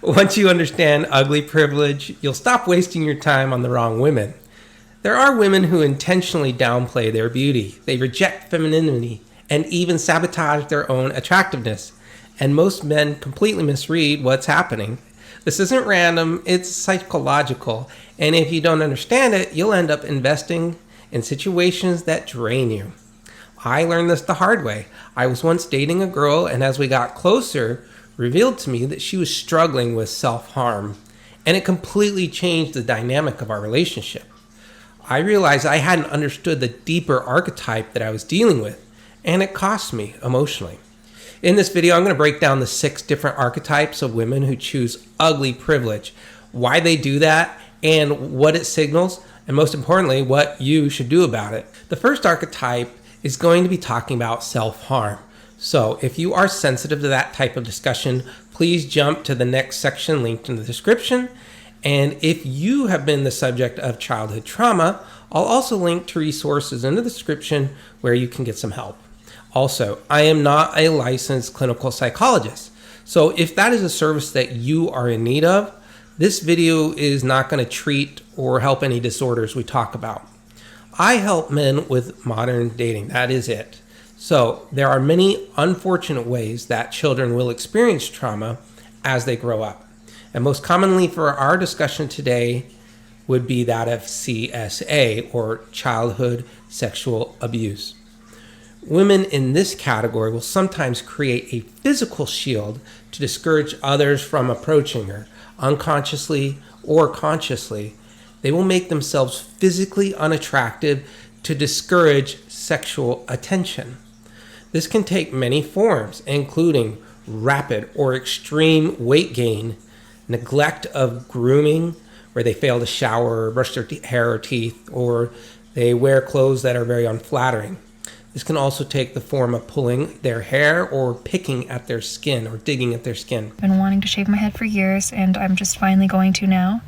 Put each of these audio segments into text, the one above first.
Once you understand ugly privilege, you'll stop wasting your time on the wrong women. There are women who intentionally downplay their beauty. They reject femininity and even sabotage their own attractiveness. And most men completely misread what's happening. This isn't random, it's psychological. And if you don't understand it, you'll end up investing in situations that drain you. I learned this the hard way. I was once dating a girl, and as we got closer, revealed to me that she was struggling with self-harm. And it completely changed the dynamic of our relationship. I realized I hadn't understood the deeper archetype that I was dealing with, and it cost me emotionally. In this video, I'm going to break down the 6 different archetypes of women who choose ugly privilege, why they do that, and what it signals, and most importantly, what you should do about it. The first archetype is going to be talking about self-harm. So if you are sensitive to that type of discussion, please jump to the next section linked in the description. And if you have been the subject of childhood trauma, I'll also link to resources in the description where you can get some help. Also, I am not a licensed clinical psychologist. So if that is a service that you are in need of, this video is not going to treat or help any disorders we talk about. I help men with modern dating. That is it. So there are many unfortunate ways that children will experience trauma as they grow up. And most commonly for our discussion today would be that of CSA, or childhood sexual abuse. Women in this category will sometimes create a physical shield to discourage others from approaching her. Unconsciously or consciously, they will make themselves physically unattractive to discourage sexual attention. This can take many forms, including rapid or extreme weight gain, neglect of grooming, where they fail to shower or brush their hair or teeth, or they wear clothes that are very unflattering. This can also take the form of pulling their hair or picking at their skin or digging at their skin. I've been wanting to shave my head for years, and I'm just finally going to now.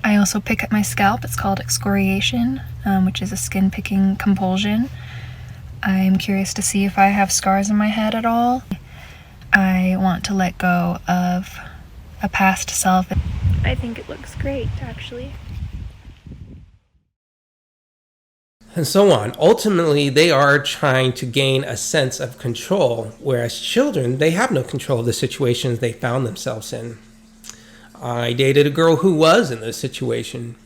I also pick at my scalp. It's called excoriation, which is a skin picking compulsion. I'm curious to see if I have scars on my head at all. I want to let go of a past self. I think it looks great, actually. And so on. Ultimately, they are trying to gain a sense of control, whereas children, they have no control of the situations they found themselves in. I dated a girl who was in this situation.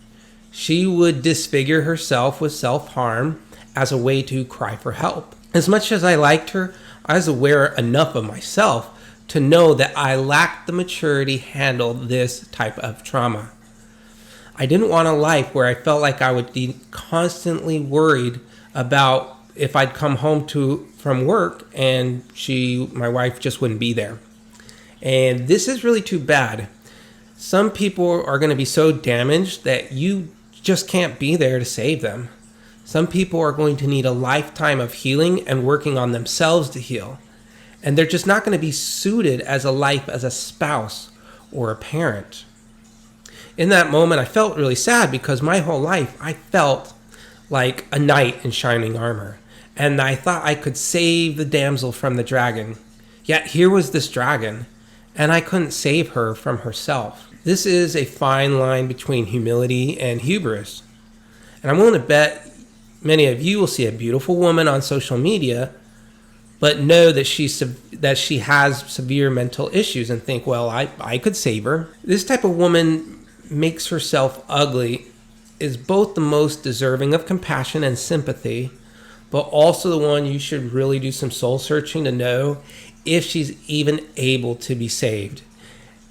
She would disfigure herself with self-harm as a way to cry for help. As much as I liked her, I was aware enough of myself to know that I lacked the maturity to handle this type of trauma. I didn't want a life where I felt like I would be constantly worried about if I'd come home from work and my wife just wouldn't be there. And this is really too bad. Some people are going to be so damaged that you just can't be there to save them. Some people are going to need a lifetime of healing and working on themselves to heal. And they're just not going to be suited as a life as a spouse or a parent. In that moment, I felt really sad because my whole life I felt like a knight in shining armor. And I thought I could save the damsel from the dragon. Yet here was this dragon, and I couldn't save her from herself. This is a fine line between humility and hubris. And I'm willing to bet many of you will see a beautiful woman on social media, but know that she has severe mental issues and think, well, I could save her. This type of woman makes herself ugly is both the most deserving of compassion and sympathy, but also the one you should really do some soul searching to know if she's even able to be saved.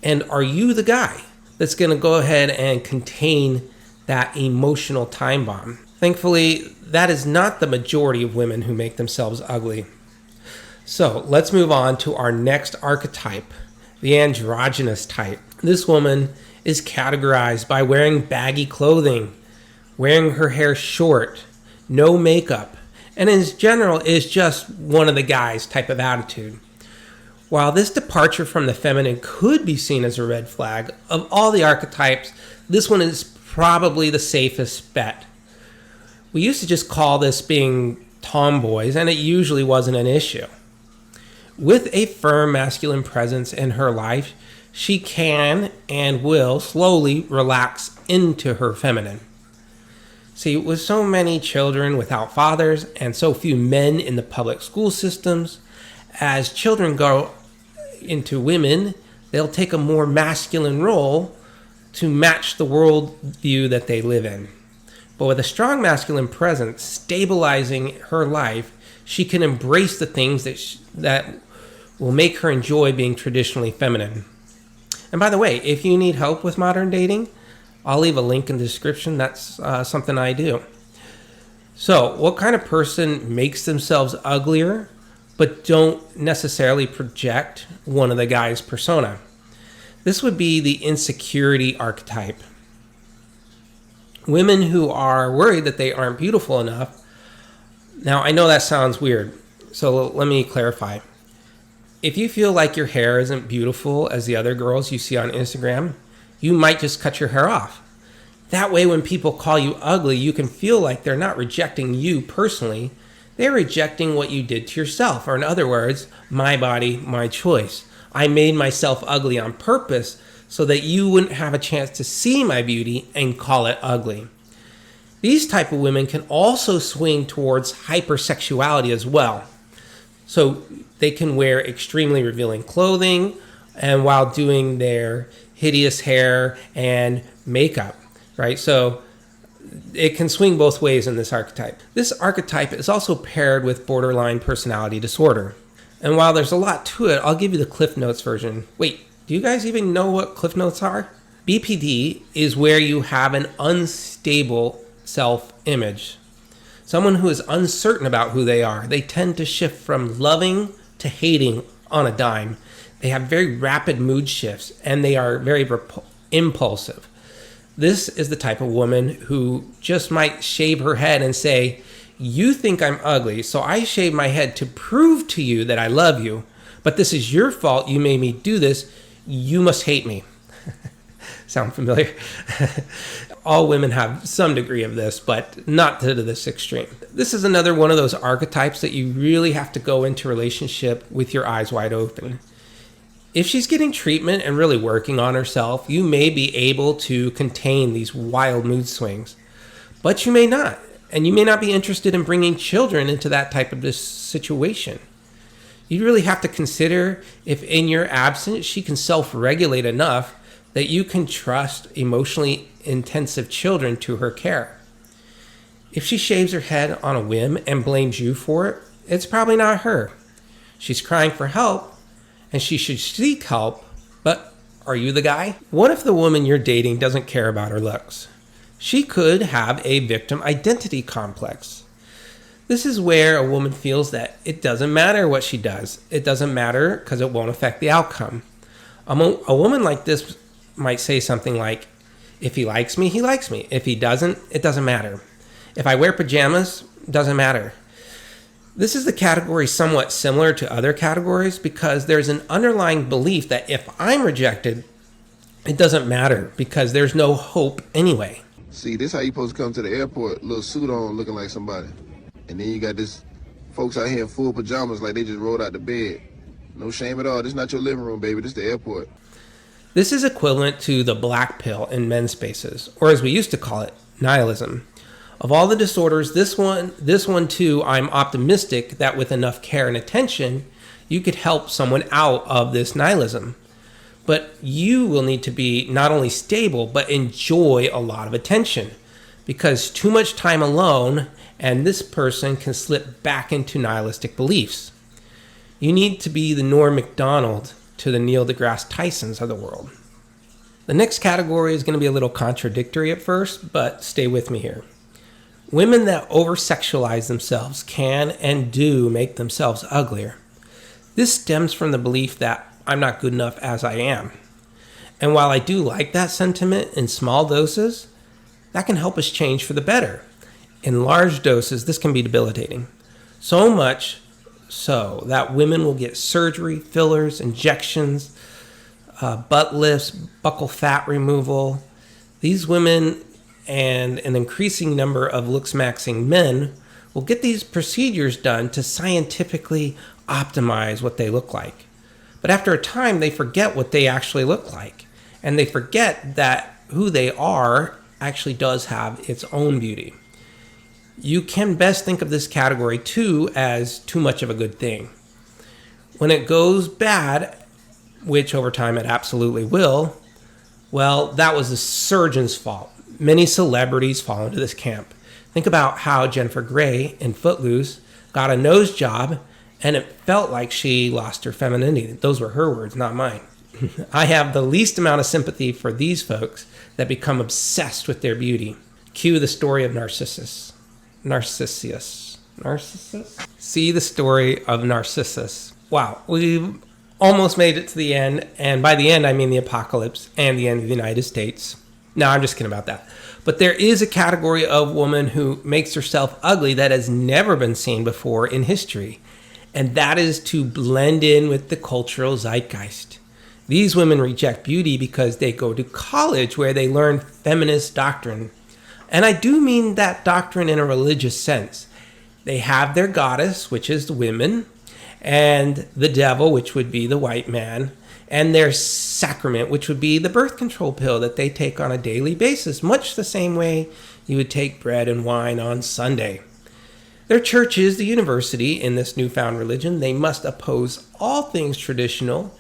And are you the guy that's going to go ahead and contain that emotional time bomb? Thankfully, that is not the majority of women who make themselves ugly. So let's move on to our next archetype, the androgynous type. This woman is categorized by wearing baggy clothing, wearing her hair short, no makeup, and in general is just one of the guys type of attitude. While this departure from the feminine could be seen as a red flag, of all the archetypes, this one is probably the safest bet. We used to just call this being tomboys, and it usually wasn't an issue. With a firm masculine presence in her life, she can and will slowly relax into her feminine. See, with so many children without fathers and so few men in the public school systems, as children grow into women, they'll take a more masculine role to match the worldview that they live in. But with a strong masculine presence stabilizing her life, she can embrace the things that will make her enjoy being traditionally feminine. And by the way, if you need help with modern dating, I'll leave a link in the description. That's something I do. So, what kind of person makes themselves uglier but don't necessarily project one of the guy's persona? This would be the insecurity archetype. Women who are worried that they aren't beautiful enough. Now, I know that sounds weird, so let me clarify. If you feel like your hair isn't beautiful as the other girls you see on Instagram, you might just cut your hair off. That way, when people call you ugly, you can feel like they're not rejecting you personally. They're rejecting what you did to yourself. Or in other words, my body, my choice. I made myself ugly on purpose so that you wouldn't have a chance to see my beauty and call it ugly. These type of women can also swing towards hypersexuality as well. So they can wear extremely revealing clothing and while doing their hideous hair and makeup, right? So it can swing both ways in this archetype. This archetype is also paired with borderline personality disorder. And while there's a lot to it, I'll give you the Cliff Notes version. Wait, do you guys even know what Cliff Notes are? BPD is where you have an unstable self-image. Someone who is uncertain about who they are. They tend to shift from loving to hating on a dime. They have very rapid mood shifts, and they are very impulsive. This is the type of woman who just might shave her head and say, you think I'm ugly, so I shave my head to prove to you that I love you, but this is your fault. You made me do this. You must hate me. Sound familiar? All women have some degree of this, but not to this extreme. This is another one of those archetypes that you really have to go into relationship with your eyes wide open. If she's getting treatment and really working on herself, you may be able to contain these wild mood swings, but you may not. And you may not be interested in bringing children into that type of this situation. You really have to consider if in your absence she can self-regulate enough that you can trust emotionally intensive children to her care. If she shaves her head on a whim and blames you for it, it's probably not her. She's crying for help, and she should seek help, but are you the guy? What if the woman you're dating doesn't care about her looks? She could have a victim identity complex. This is where a woman feels that it doesn't matter what she does. It doesn't matter because it won't affect the outcome. A woman like this might say something like, if he likes me, he likes me. If he doesn't, it doesn't matter. If I wear pajamas, doesn't matter. This is the category somewhat similar to other categories because there's an underlying belief that if I'm rejected, it doesn't matter because there's no hope anyway. See, this how you supposed to come to the airport, little suit on, looking like somebody. And then you got this folks out here in full pajamas like they just rolled out the bed. No shame at all. This is not your living room, baby. This is the airport. This is equivalent to the black pill in men's spaces, or as we used to call it, nihilism. Of all the disorders, this one too, I'm optimistic that with enough care and attention, you could help someone out of this nihilism. But you will need to be not only stable, but enjoy a lot of attention. Because too much time alone, and this person can slip back into nihilistic beliefs. You need to be the Norm Macdonald to the Neil deGrasse Tysons of the world. The next category is going to be a little contradictory at first, but stay with me here. Women that over-sexualize themselves can and do make themselves uglier. This stems from the belief that I'm not good enough as I am. And while I do like that sentiment in small doses, that can help us change for the better. In large doses, this can be debilitating. So much so that women will get surgery, fillers, injections, butt lifts, buccal fat removal. These women and an increasing number of looks-maxing men will get these procedures done to scientifically optimize what they look like. But after a time, they forget what they actually look like. And they forget that who they are actually does have its own beauty. You can best think of this category too as too much of a good thing. When it goes bad, which over time it absolutely will, well, that was the surgeon's fault. Many celebrities fall into this camp. Think about how Jennifer Grey in Footloose got a nose job and it felt like she lost her femininity. Those were her words, not mine. I have the least amount of sympathy for these folks that become obsessed with their beauty. Cue the story of Narcissus. See the story of Narcissus. Wow, we've almost made it to the end. And by the end, I mean the apocalypse and the end of the United States. No, I'm just kidding about that. But there is a category of woman who makes herself ugly that has never been seen before in history. And that is to blend in with the cultural zeitgeist. These women reject beauty because they go to college where they learn feminist doctrine. And I do mean that doctrine in a religious sense. They have their goddess, which is the women, and the devil, which would be the white man, and their sacrament, which would be the birth control pill that they take on a daily basis, much the same way you would take bread and wine on Sunday. Their church is the university in this newfound religion. They must oppose all things traditional,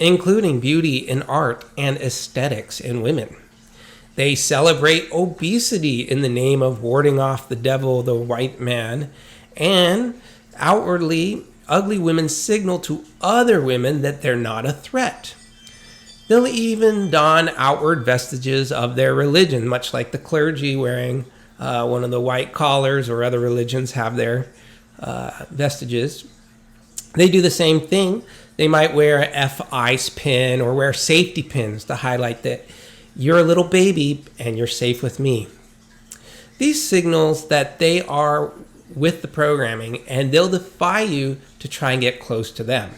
including beauty and art and aesthetics in women. They celebrate obesity in the name of warding off the devil, the white man, and outwardly, ugly women signal to other women that they're not a threat. They'll even don outward vestiges of their religion, much like the clergy wearing one of the white collars, or other religions have their vestiges. They do the same thing. They might wear an F-ice pin or wear safety pins to highlight that you're a little baby and you're safe with me. These signals that they are with the programming, and they'll defy you to try and get close to them.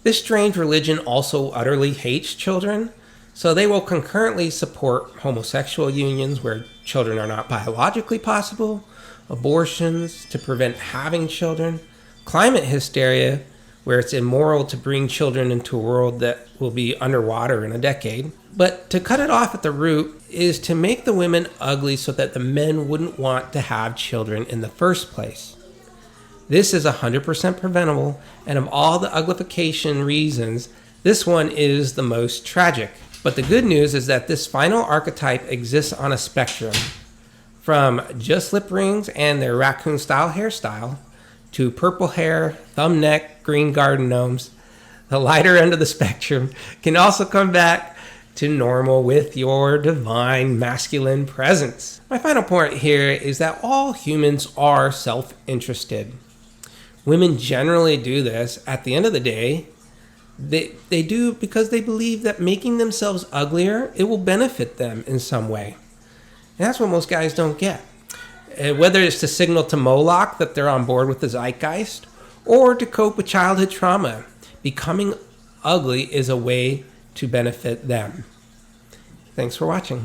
This strange religion also utterly hates children, so they will concurrently support homosexual unions where children are not biologically possible, abortions to prevent having children, climate hysteria where it's immoral to bring children into a world that will be underwater in a decade. But to cut it off at the root is to make the women ugly so that the men wouldn't want to have children in the first place. This is 100% preventable, and of all the uglification reasons, this one is the most tragic. But the good news is that this final archetype exists on a spectrum, from just lip rings and their raccoon-style hairstyle, to purple hair, thumb neck, green garden gnomes. The lighter end of the spectrum can also come back to normal with your divine masculine presence. My final point here is that all humans are self-interested. Women generally do this. At the end of the day, they do because they believe that making themselves uglier, it will benefit them in some way. And that's what most guys don't get. Whether it's to signal to Moloch that they're on board with the zeitgeist, or to cope with childhood trauma, becoming ugly is a way to benefit them. Thanks for watching.